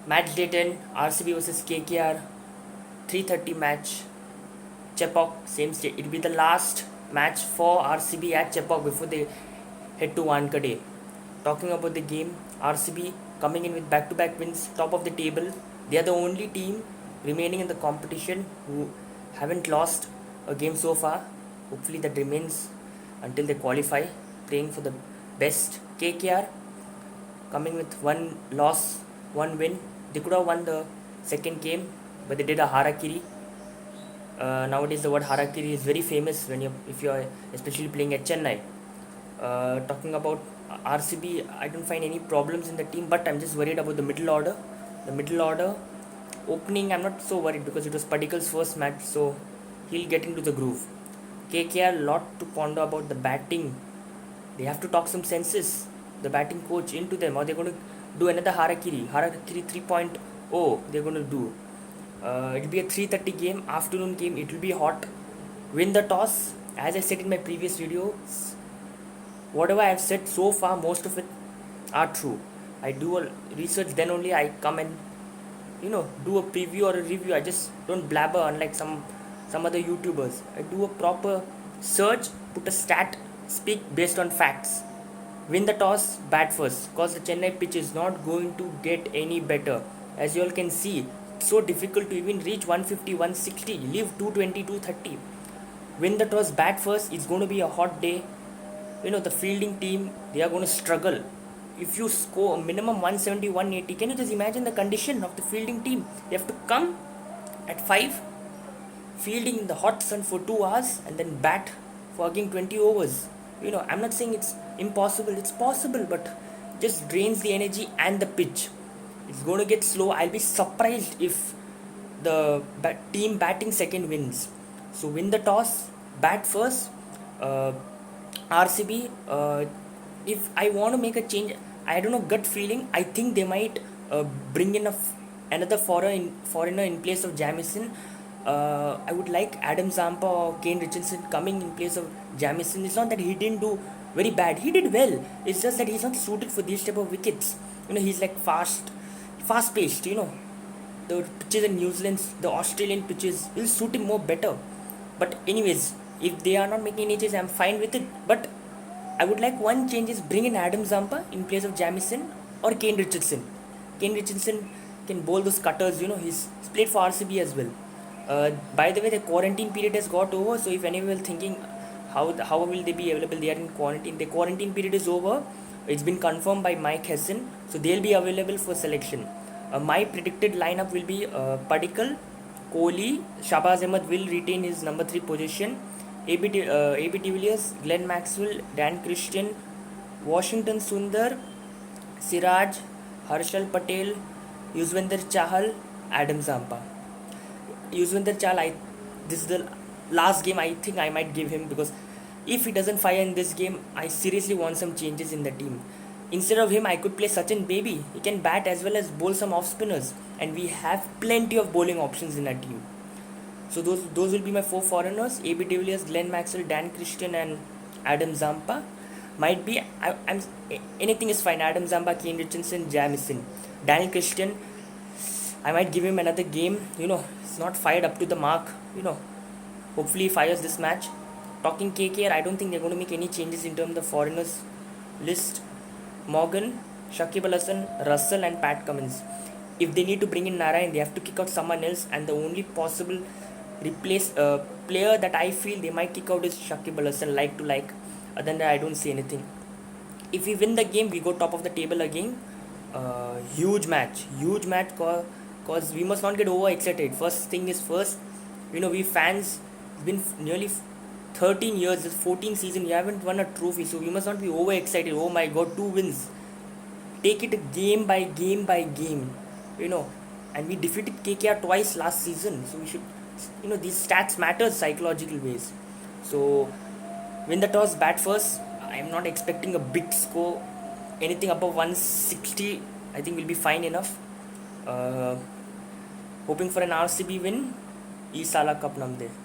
Match day 10, RCB versus KKR, 3:30 match, Chepauk, same state. It will be the last match for RCB at Chepauk before they head to Wankhede. Talking about the game, RCB coming in with back-to-back wins, top of the table. They are the only team remaining in the competition who haven't lost a game so far. Hopefully that remains until they qualify. Praying for the best. KKR coming with one loss, one win. They could have won the second game, but they did a harakiri. Nowadays, the word harakiri is very famous when if you are especially playing at Chennai. Talking about RCB, I don't find any problems in the team, but I'm just worried about the middle order. The middle order opening, I'm not so worried because it was Padikkal's first match, so he'll get into the groove. KKR, lot to ponder about the batting. They have to talk some senses, the batting coach, into them, or they're going to do another Harakiri 3.0. They're going to do. It'll be a 3:30 game, afternoon game. It will be hot. Win the toss. As I said in my previous video, whatever I've said so far, most of it are true. I do a research, then only I come and do a preview or a review. I just don't blabber unlike some other YouTubers. I do a proper search, put a stat, speak based on facts. Win the toss, bat first, because the Chennai pitch is not going to get any better. As you all can see, it's so difficult to even reach 150, 160, leave 220, 230. Win the toss, bat first. It's going to be a hot day. The fielding team, they are going to struggle. If you score a minimum 170, 180, can you just imagine the condition of the fielding team? They have to come at 5, fielding in the hot sun for 2 hours, and then bat for again 20 overs. I'm not saying it's impossible, it's possible, but just drains the energy and the pitch. It's going to get slow. I'll be surprised if the team batting second wins. So win the toss, bat first. RCB, if I want to make a change, I don't know, gut feeling, I think they might bring in another foreigner in place of Jamieson. I would like Adam Zampa or Kane Richardson coming in place of Jamieson. It's not that he didn't do very bad. He did well. It's just that he's not suited for these type of wickets. He's like fast paced. The pitches in New Zealand, the Australian pitches will suit him more better. But anyways, if they are not making any changes, I'm fine with it. But I would like one change is bring in Adam Zampa in place of Jamieson or Kane Richardson. Kane Richardson can bowl those cutters. He's played for RCB as well. By the way, the quarantine period has got over. So if anyone is thinking how will they be available, they are in quarantine. The quarantine period is over. It's been confirmed by Mike Hesson. So they'll be available for selection. My predicted lineup will be Padikkal, Kohli, Shahbaz Ahmed will retain his number 3 position. AB de Villiers, Glenn Maxwell, Dan Christian, Washington Sundar, Siraj, Harshal Patel, Yuzvendra Chahal, Adam Zampa. Yuzvendra Chahal, this is the last game I think I might give him, because if he doesn't fire in this game, I seriously want some changes in the team. Instead of him, I could play Sachin Baby. He can bat as well as bowl some off spinners, and we have plenty of bowling options in our team. So those will be my 4 foreigners: AB de Villiers, Glenn Maxwell, Dan Christian, and Adam Zampa. Might be I'm anything is fine. Adam Zampa, Kane Richardson, Jamieson, Daniel Christian. I might give him another game. It's not fired up to the mark. Hopefully he fires this match. Talking KKR, I don't think they're going to make any changes in terms of the foreigners list. Morgan, Shakib Al Hasan, Russell, and Pat Cummins. If they need to bring in Narayan, they have to kick out someone else, and the only possible replace player that I feel they might kick out is Shakib Al Hasan, like to like. Other than that, I don't see anything. If we win the game, we go top of the table again. Huge match, cause we must not get overexcited. First thing is first. We fans been nearly 13 years, this 14th season, we haven't won a trophy, so we must not be overexcited. Oh my god, 2 wins. Take it game by game by game. And we defeated KKR twice last season, so we should, these stats matter psychological ways. So win the toss, bat first. I'm not expecting a big score. Anything above 160 I think will be fine enough. Hoping for an RCB win. E Sala Cup Namde.